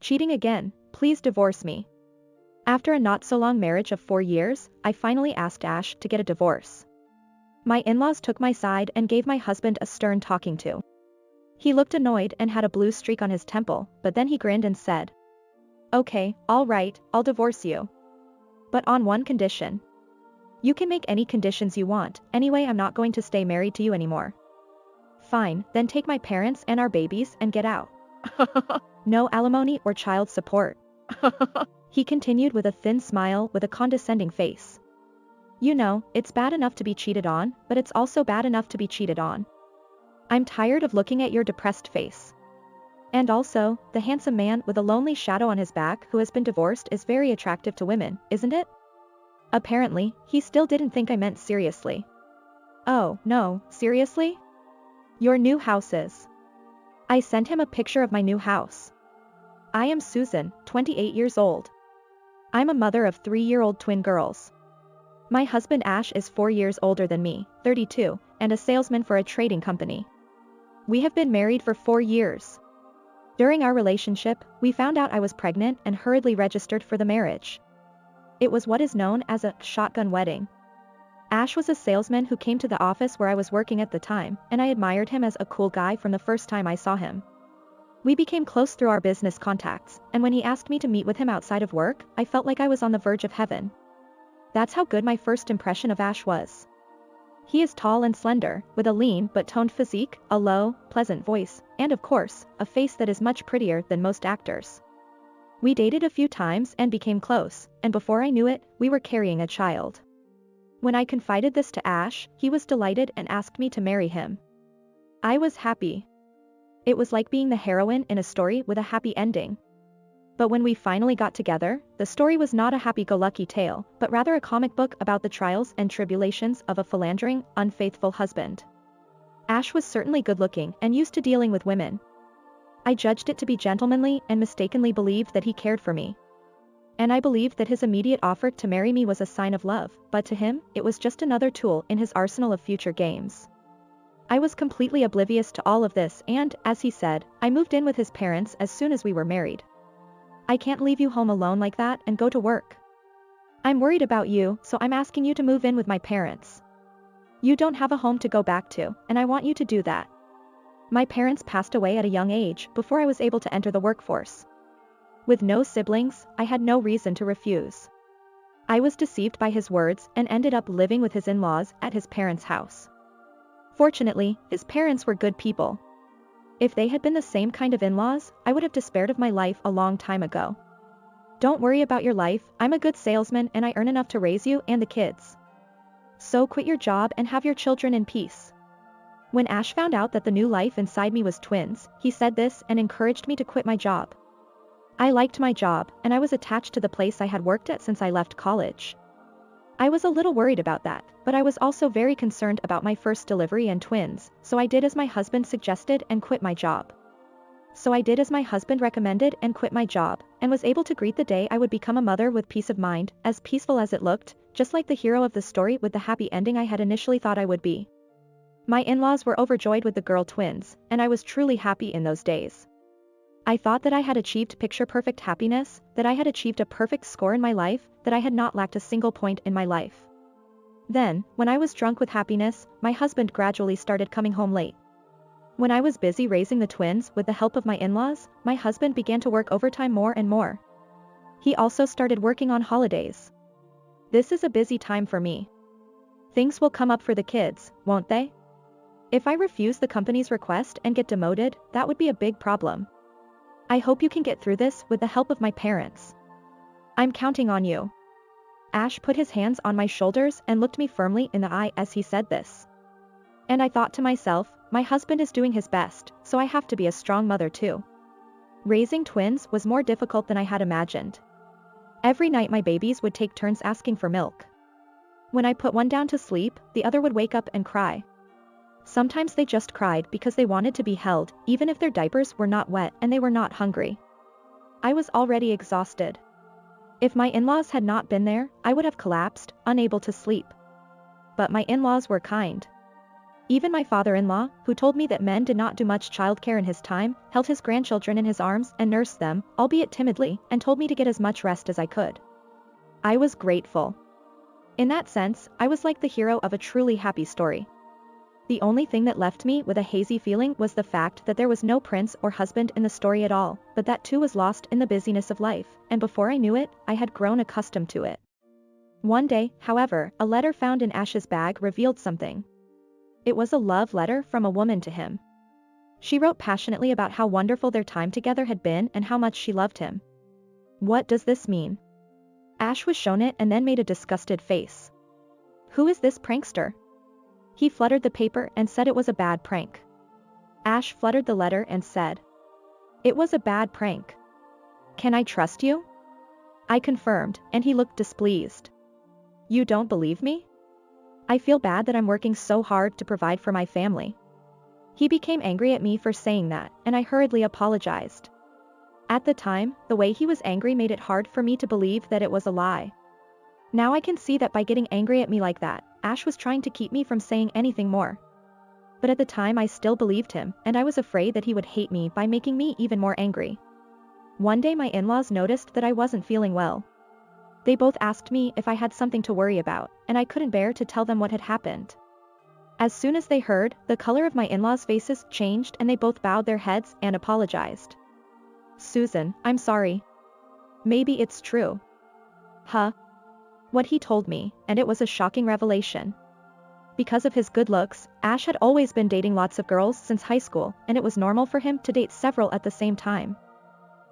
Cheating again, please divorce me. After a not-so-long marriage of 4 years, I finally asked Ash to get a divorce. My in-laws took my side and gave my husband a stern talking to. He looked annoyed and had a blue streak on his temple, but then he grinned and said, "Okay, all right, I'll divorce you. But on one condition. You can make any conditions you want, anyway I'm not going to stay married to you anymore." "Fine, then take my parents and our babies and get out." "No alimony or child support." He continued with a thin smile with a condescending face. "You know, it's bad enough to be cheated on, but it's also bad enough to be cheated on. I'm tired of looking at your depressed face. And also, the handsome man with a lonely shadow on his back who has been divorced is very attractive to women, isn't it?" Apparently, he still didn't think I meant seriously. "Oh, no, seriously? Your new house is." I sent him a picture of my new house. "I am Susan, 28 years old. I'm a mother of 3-year-old twin girls. My husband Ash is 4 years older than me, 32, and a salesman for a trading company. We have been married for 4 years. During our relationship, we found out I was pregnant and hurriedly registered for the marriage. It was what is known as a shotgun wedding. Ash was a salesman who came to the office where I was working at the time, and I admired him as a cool guy from the first time I saw him. We became close through our business contacts, and when he asked me to meet with him outside of work, I felt like I was on the verge of heaven. That's how good my first impression of Ash was. He is tall and slender, with a lean but toned physique, a low, pleasant voice, and of course, a face that is much prettier than most actors. We dated a few times and became close, and before I knew it, we were carrying a child. When I confided this to Ash, he was delighted and asked me to marry him. I was happy. It was like being the heroine in a story with a happy ending. But when we finally got together, the story was not a happy-go-lucky tale, but rather a comic book about the trials and tribulations of a philandering, unfaithful husband. Ash was certainly good-looking and used to dealing with women. I judged it to be gentlemanly and mistakenly believed that he cared for me. And I believed that his immediate offer to marry me was a sign of love, but to him, it was just another tool in his arsenal of future games. I was completely oblivious to all of this and, as he said, I moved in with his parents as soon as we were married. I can't leave you home alone like that and go to work. I'm worried about you, so I'm asking you to move in with my parents. You don't have a home to go back to, and I want you to do that. My parents passed away at a young age before I was able to enter the workforce. With no siblings, I had no reason to refuse. I was deceived by his words and ended up living with his in-laws at his parents' house. Fortunately, his parents were good people. If they had been the same kind of in-laws, I would have despaired of my life a long time ago. Don't worry about your life, I'm a good salesman and I earn enough to raise you and the kids. So quit your job and have your children in peace. When Ash found out that the new life inside me was twins, he said this and encouraged me to quit my job. I liked my job, and I was attached to the place I had worked at since I left college. I was a little worried about that, but I was also very concerned about my first delivery and twins, so I did as my husband suggested and quit my job. So I did as my husband recommended and quit my job, and was able to greet the day I would become a mother with peace of mind, as peaceful as it looked, just like the hero of the story with the happy ending I had initially thought I would be. My in-laws were overjoyed with the girl twins, and I was truly happy in those days. I thought that I had achieved picture-perfect happiness, that I had achieved a perfect score in my life, that I had not lacked a single point in my life. Then, when I was drunk with happiness, my husband gradually started coming home late. When I was busy raising the twins with the help of my in-laws, my husband began to work overtime more and more. He also started working on holidays. This is a busy time for me. Things will come up for the kids, won't they? If I refuse the company's request and get demoted, that would be a big problem. I hope you can get through this with the help of my parents. I'm counting on you. Ash put his hands on my shoulders and looked me firmly in the eye as he said this. And I thought to myself, my husband is doing his best, so I have to be a strong mother too. Raising twins was more difficult than I had imagined. Every night my babies would take turns asking for milk. When I put one down to sleep, the other would wake up and cry. Sometimes they just cried because they wanted to be held, even if their diapers were not wet and they were not hungry. I was already exhausted. If my in-laws had not been there, I would have collapsed, unable to sleep. But my in-laws were kind. Even my father-in-law, who told me that men did not do much childcare in his time, held his grandchildren in his arms and nursed them, albeit timidly, and told me to get as much rest as I could. I was grateful. In that sense, I was like the hero of a truly happy story. The only thing that left me with a hazy feeling was the fact that there was no prince or husband in the story at all, but that too was lost in the busyness of life, and before I knew it, I had grown accustomed to it. One day, however, a letter found in Ash's bag revealed something. It was a love letter from a woman to him. She wrote passionately about how wonderful their time together had been and how much she loved him. What does this mean? Ash was shown it and then made a disgusted face. Who is this prankster? He fluttered the paper and said it was a bad prank. Ash fluttered the letter and said, "It was a bad prank. Can I trust you?" I confirmed, and he looked displeased. "You don't believe me? I feel bad that I'm working so hard to provide for my family." He became angry at me for saying that, and I hurriedly apologized. At the time, the way he was angry made it hard for me to believe that it was a lie. Now I can see that by getting angry at me like that, Ash was trying to keep me from saying anything more. But at the time I still believed him, and I was afraid that he would hate me by making me even more angry. One day my in-laws noticed that I wasn't feeling well. They both asked me if I had something to worry about, and I couldn't bear to tell them what had happened. As soon as they heard, the color of my in-laws' faces changed and they both bowed their heads and apologized. "Susan, I'm sorry. Maybe it's true." Huh? What he told me, and it was a shocking revelation. Because of his good looks, Ash had always been dating lots of girls since high school, and it was normal for him to date several at the same time.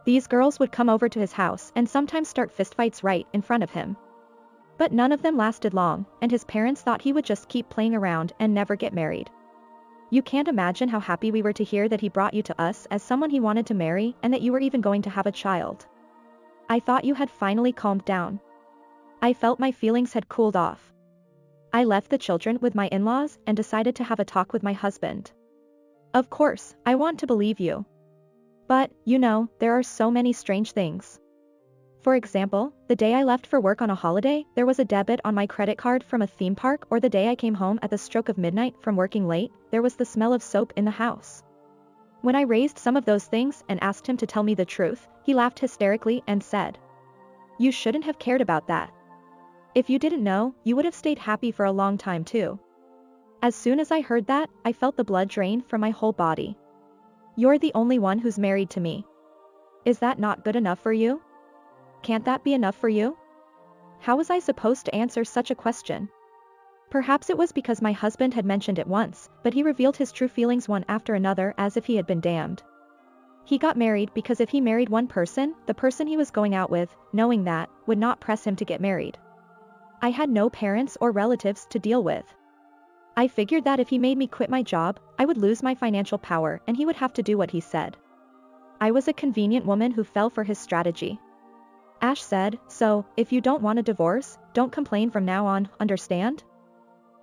These girls would come over to his house and sometimes start fistfights right in front of him. But none of them lasted long, and his parents thought he would just keep playing around and never get married. You can't imagine how happy we were to hear that he brought you to us as someone he wanted to marry and that you were even going to have a child. I thought you had finally calmed down. I felt my feelings had cooled off. I left the children with my in-laws and decided to have a talk with my husband. Of course, I want to believe you. But, you know, there are so many strange things. For example, the day I left for work on a holiday, there was a debit on my credit card from a theme park, or the day I came home at the stroke of midnight from working late, there was the smell of soap in the house. When I raised some of those things and asked him to tell me the truth, he laughed hysterically and said, "You shouldn't have cared about that. If you didn't know, you would have stayed happy for a long time too." As soon as I heard that, I felt the blood drain from my whole body. "You're the only one who's married to me. Is that not good enough for you? Can't that be enough for you?" How was I supposed to answer such a question? Perhaps it was because my husband had mentioned it once, but he revealed his true feelings one after another as if he had been damned. He got married because if he married one person, the person he was going out with, knowing that, would not press him to get married. I had no parents or relatives to deal with. I figured that if he made me quit my job, I would lose my financial power and he would have to do what he said. I was a convenient woman who fell for his strategy. Ash said, "So, if you don't want a divorce, don't complain from now on, understand?"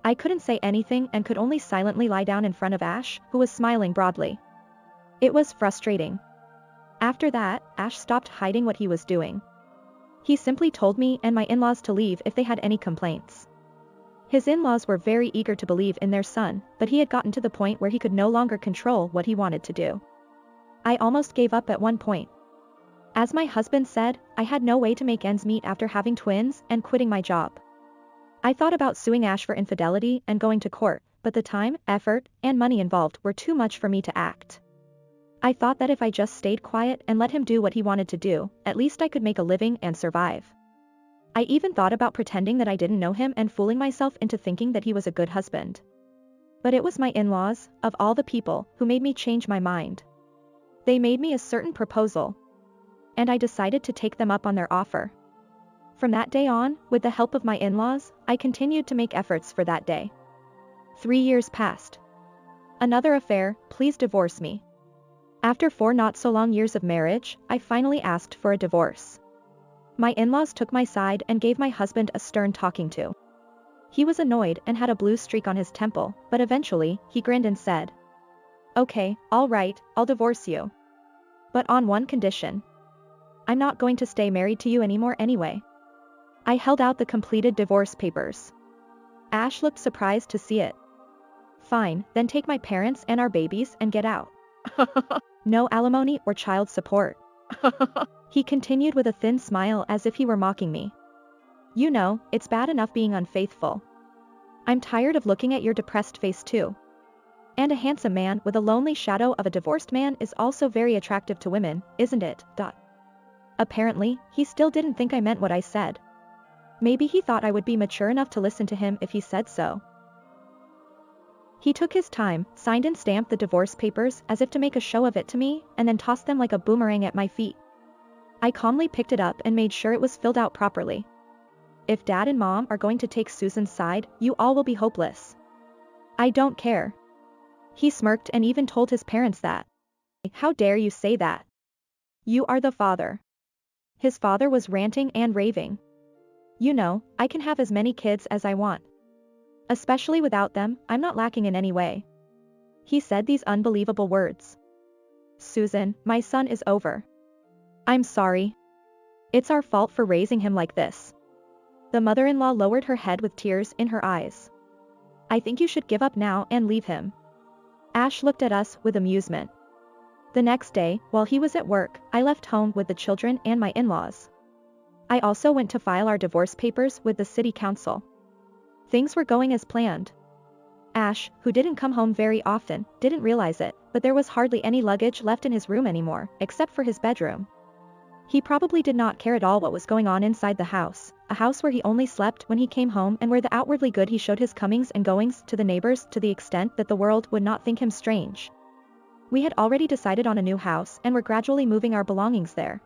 I couldn't say anything and could only silently lie down in front of Ash, who was smiling broadly. It was frustrating. After that, Ash stopped hiding what he was doing. He simply told me and my in-laws to leave if they had any complaints. His in-laws were very eager to believe in their son, but he had gotten to the point where he could no longer control what he wanted to do. I almost gave up at one point. As my husband said, I had no way to make ends meet after having twins and quitting my job. I thought about suing Ash for infidelity and going to court, but the time, effort, and money involved were too much for me to act. I thought that if I just stayed quiet and let him do what he wanted to do, at least I could make a living and survive. I even thought about pretending that I didn't know him and fooling myself into thinking that he was a good husband. But it was my in-laws, of all the people, who made me change my mind. They made me a certain proposal. And I decided to take them up on their offer. From that day on, with the help of my in-laws, I continued to make efforts for that day. 3 years passed. Another affair, please divorce me. After 4 not so long years of marriage, I finally asked for a divorce. My in-laws took my side and gave my husband a stern talking to. He was annoyed and had a blue streak on his temple, but eventually, he grinned and said, "Okay, all right, I'll divorce you. But on one condition. I'm not going to stay married to you anymore anyway." I held out the completed divorce papers. Ash looked surprised to see it. Fine, then take my parents and our babies and get out. No alimony or child support. He continued with a thin smile as if he were mocking me. You know, it's bad enough being unfaithful. I'm tired of looking at your depressed face too. And a handsome man with a lonely shadow of a divorced man is also very attractive to women, isn't it? Apparently, he still didn't think I meant what I said. Maybe he thought I would be mature enough to listen to him if he said so. He took his time, signed and stamped the divorce papers as if to make a show of it to me, and then tossed them like a boomerang at my feet. I calmly picked it up and made sure it was filled out properly. If Dad and Mom are going to take Susan's side, you all will be hopeless. I don't care. He smirked and even told his parents that. How dare you say that? You are the father. His father was ranting and raving. You know, I can have as many kids as I want. Especially without them, I'm not lacking in any way. He said these unbelievable words. Susan, my son is over. I'm sorry. It's our fault for raising him like this. The mother-in-law lowered her head with tears in her eyes. I think you should give up now and leave him. Ash looked at us with amusement. The next day, while he was at work, I left home with the children and my in-laws. I also went to file our divorce papers with the city council. Things were going as planned. Ash, who didn't come home very often, didn't realize it, but there was hardly any luggage left in his room anymore, except for his bedroom. He probably did not care at all what was going on inside the house, a house where he only slept when he came home and where the outwardly good he showed his comings and goings to the neighbors to the extent that the world would not think him strange. We had already decided on a new house and were gradually moving our belongings there.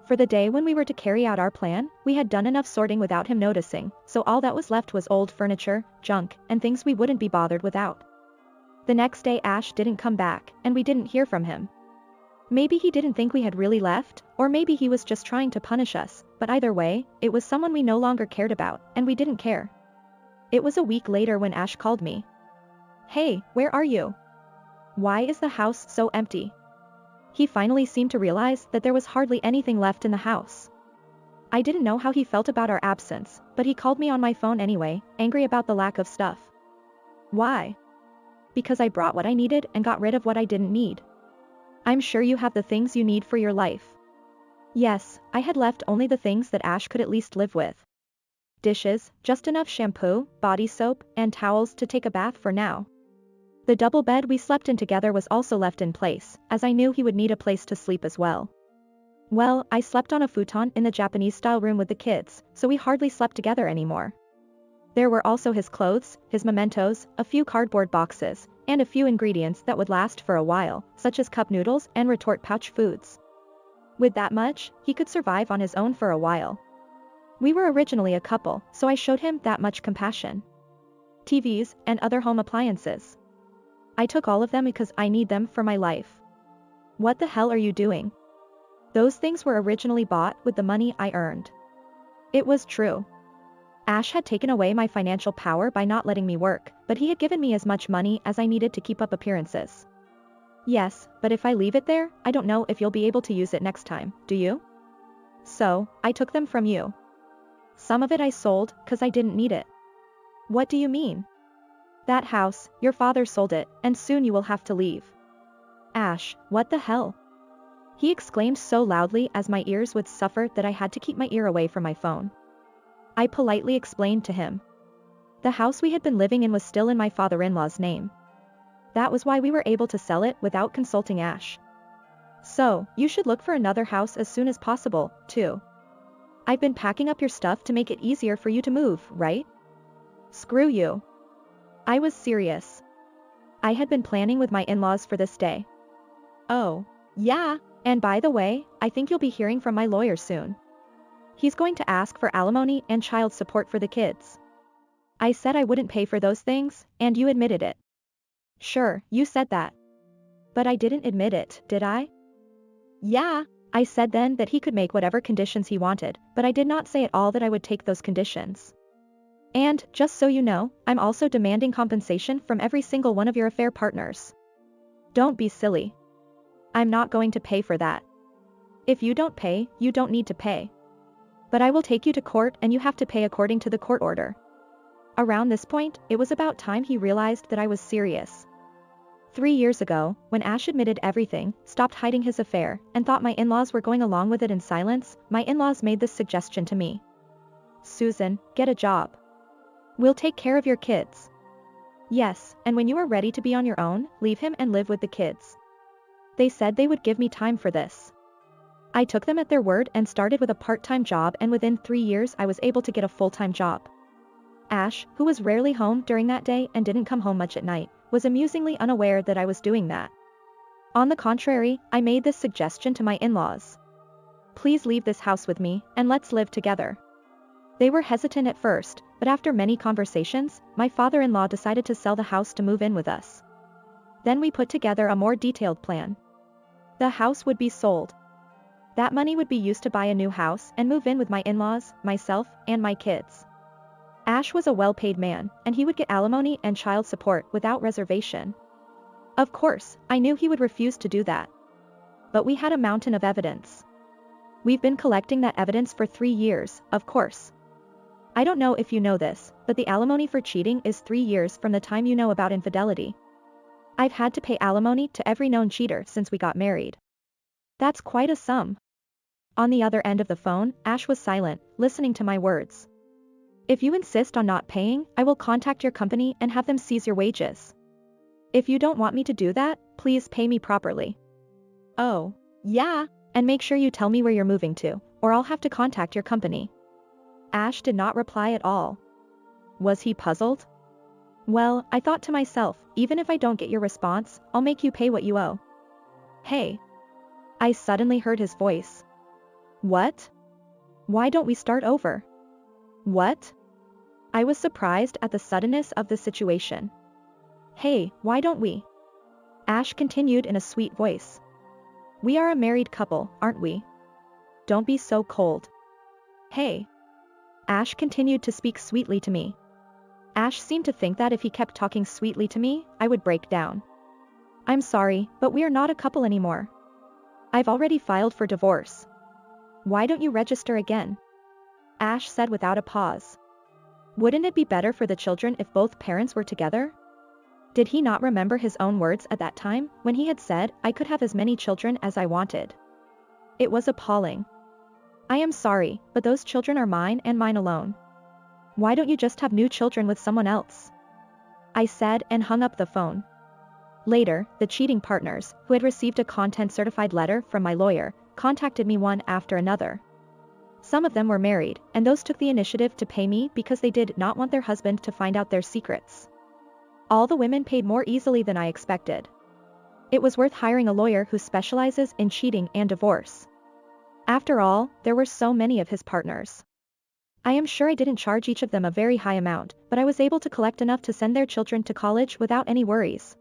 For the day when we were to carry out our plan, we had done enough sorting without him noticing, so all that was left was old furniture, junk, and things we wouldn't be bothered without. The next day Ash didn't come back, and we didn't hear from him. Maybe he didn't think we had really left, or maybe he was just trying to punish us, but either way, it was someone we no longer cared about, and we didn't care. It was a week later when Ash called me. Hey, where are you? Why is the house so empty? He finally seemed to realize that there was hardly anything left in the house. I didn't know how he felt about our absence, but he called me on my phone anyway, angry about the lack of stuff. Why? Because I brought what I needed and got rid of what I didn't need. I'm sure you have the things you need for your life. Yes, I had left only the things that Ash could at least live with. Dishes, just enough shampoo, body soap, and towels to take a bath for now. The double bed we slept in together was also left in place, as I knew he would need a place to sleep as well. Well, I slept on a futon in the Japanese-style room with the kids, so we hardly slept together anymore. There were also his clothes, his mementos, a few cardboard boxes, and a few ingredients that would last for a while, such as cup noodles and retort pouch foods. With that much, he could survive on his own for a while. We were originally a couple, so I showed him that much compassion. TVs and other home appliances. I took all of them because I need them for my life. What the hell are you doing? Those things were originally bought with the money I earned. It was true. Ash had taken away my financial power by not letting me work, but he had given me as much money as I needed to keep up appearances. Yes, but if I leave it there, I don't know if you'll be able to use it next time, do you? So, I took them from you. Some of it I sold, cause I didn't need it. What do you mean? That house, your father sold it, and soon you will have to leave. Ash, what the hell? He exclaimed so loudly as my ears would suffer that I had to keep my ear away from my phone. I politely explained to him. The house we had been living in was still in my father-in-law's name. That was why we were able to sell it without consulting Ash. So, you should look for another house as soon as possible, too. I've been packing up your stuff to make it easier for you to move, right? Screw you. I was serious. I had been planning with my in-laws for this day. Oh, yeah, and by the way, I think you'll be hearing from my lawyer soon. He's going to ask for alimony and child support for the kids. I said I wouldn't pay for those things, and you admitted it. Sure, you said that. But I didn't admit it, did I? Yeah, I said then that he could make whatever conditions he wanted, but I did not say at all that I would take those conditions. And, just so you know, I'm also demanding compensation from every single one of your affair partners. Don't be silly. I'm not going to pay for that. If you don't pay, you don't need to pay. But I will take you to court and you have to pay according to the court order. Around this point, it was about time he realized that I was serious. 3 years ago, when Ash admitted everything, stopped hiding his affair, and thought my in-laws were going along with it in silence, my in-laws made this suggestion to me. Susan, get a job. We'll take care of your kids. Yes, and when you are ready to be on your own, leave him and live with the kids. They said they would give me time for this. I took them at their word and started with a part-time job, and within 3 years I was able to get a full-time job. Ash, who was rarely home during that day and didn't come home much at night, was amusingly unaware that I was doing that. On the contrary, I made this suggestion to my in-laws. Please leave this house with me, and let's live together. They were hesitant at first, but after many conversations, my father-in-law decided to sell the house to move in with us. Then we put together a more detailed plan. The house would be sold. That money would be used to buy a new house and move in with my in-laws, myself, and my kids. Ash was a well-paid man, and he would get alimony and child support without reservation. Of course, I knew he would refuse to do that. But we had a mountain of evidence. We've been collecting that evidence for 3 years, of course. I don't know if you know this, but the alimony for cheating is 3 years from the time you know about infidelity. I've had to pay alimony to every known cheater since we got married. That's quite a sum. On the other end of the phone, Ash was silent, listening to my words. If you insist on not paying, I will contact your company and have them seize your wages. If you don't want me to do that, please pay me properly. Oh, yeah, and make sure you tell me where you're moving to, or I'll have to contact your company. Ash did not reply at all. Was he puzzled? Well, I thought to myself, even if I don't get your response, I'll make you pay what you owe. Hey. I suddenly heard his voice. What? Why don't we start over? What? I was surprised at the suddenness of the situation. Hey, why don't we? Ash continued in a sweet voice. We are a married couple, aren't we? Don't be so cold. Hey. Ash continued to speak sweetly to me. Ash seemed to think that if he kept talking sweetly to me, I would break down. I'm sorry, but we are not a couple anymore. I've already filed for divorce. Why don't you register again? Ash said without a pause. Wouldn't it be better for the children if both parents were together? Did he not remember his own words at that time, when he had said I could have as many children as I wanted? It was appalling. I am sorry, but those children are mine and mine alone. Why don't you just have new children with someone else? I said and hung up the phone. Later, the cheating partners, who had received a content-certified letter from my lawyer, contacted me one after another. Some of them were married, and those took the initiative to pay me because they did not want their husband to find out their secrets. All the women paid more easily than I expected. It was worth hiring a lawyer who specializes in cheating and divorce. After all, there were so many of his partners. I am sure I didn't charge each of them a very high amount, but I was able to collect enough to send their children to college without any worries.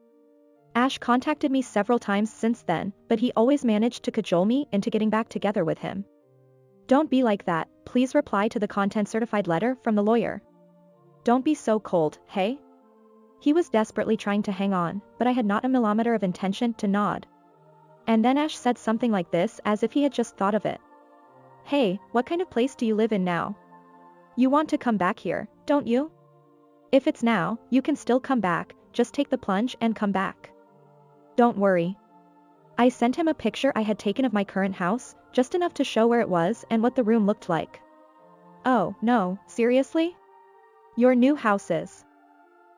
Ash contacted me several times since then, but he always managed to cajole me into getting back together with him. Don't be like that, please reply to the content-certified letter from the lawyer. Don't be so cold, hey? He was desperately trying to hang on, but I had not a millimeter of intention to nod. And then Ash said something like this as if he had just thought of it. Hey, what kind of place do you live in now? You want to come back here, don't you? If it's now, you can still come back, just take the plunge and come back. Don't worry. I sent him a picture I had taken of my current house, just enough to show where it was and what the room looked like. Oh, no, seriously? Your new house is?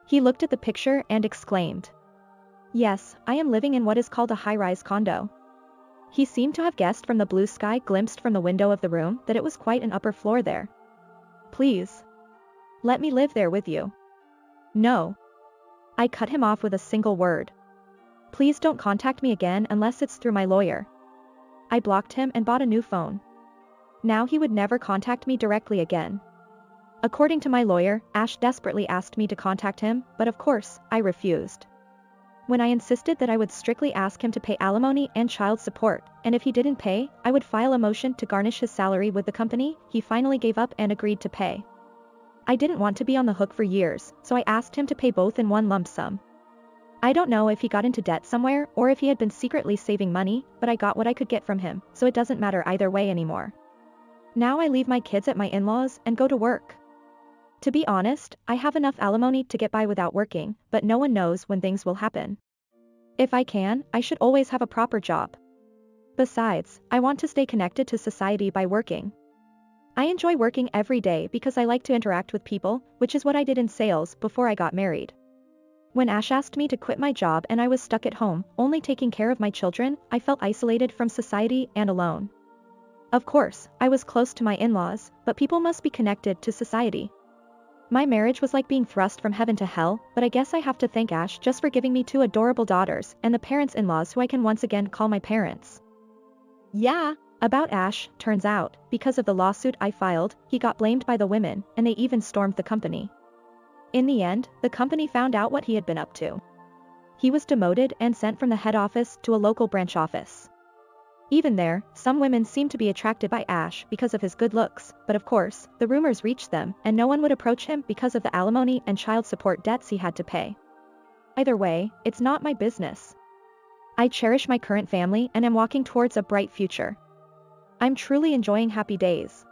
He looked at the picture and exclaimed. Yes, I am living in what is called a high-rise condo. He seemed to have guessed from the blue sky glimpsed from the window of the room that it was quite an upper floor there. Please. Let me live there with you. No. I cut him off with a single word. Please don't contact me again unless it's through my lawyer. I blocked him and bought a new phone. Now he would never contact me directly again. According to my lawyer, Ash desperately asked me to contact him, but of course, I refused. When I insisted that I would strictly ask him to pay alimony and child support, and if he didn't pay, I would file a motion to garnish his salary with the company, he finally gave up and agreed to pay. I didn't want to be on the hook for years, so I asked him to pay both in one lump sum. I don't know if he got into debt somewhere or if he had been secretly saving money, but I got what I could get from him, so it doesn't matter either way anymore. Now I leave my kids at my in-laws and go to work. To be honest, I have enough alimony to get by without working, but no one knows when things will happen. If I can, I should always have a proper job. Besides, I want to stay connected to society by working. I enjoy working every day because I like to interact with people, which is what I did in sales before I got married. When Ash asked me to quit my job and I was stuck at home, only taking care of my children, I felt isolated from society and alone. Of course, I was close to my in-laws, but people must be connected to society. My marriage was like being thrust from heaven to hell, but I guess I have to thank Ash just for giving me 2 adorable daughters and the parents-in-laws who I can once again call my parents. Yeah. About Ash, turns out, because of the lawsuit I filed, he got blamed by the women, and they even stormed the company. In the end, the company found out what he had been up to. He was demoted and sent from the head office to a local branch office. Even there, some women seemed to be attracted by Ash because of his good looks, but of course, the rumors reached them, and no one would approach him because of the alimony and child support debts he had to pay. Either way, it's not my business. I cherish my current family and am walking towards a bright future. I'm truly enjoying happy days.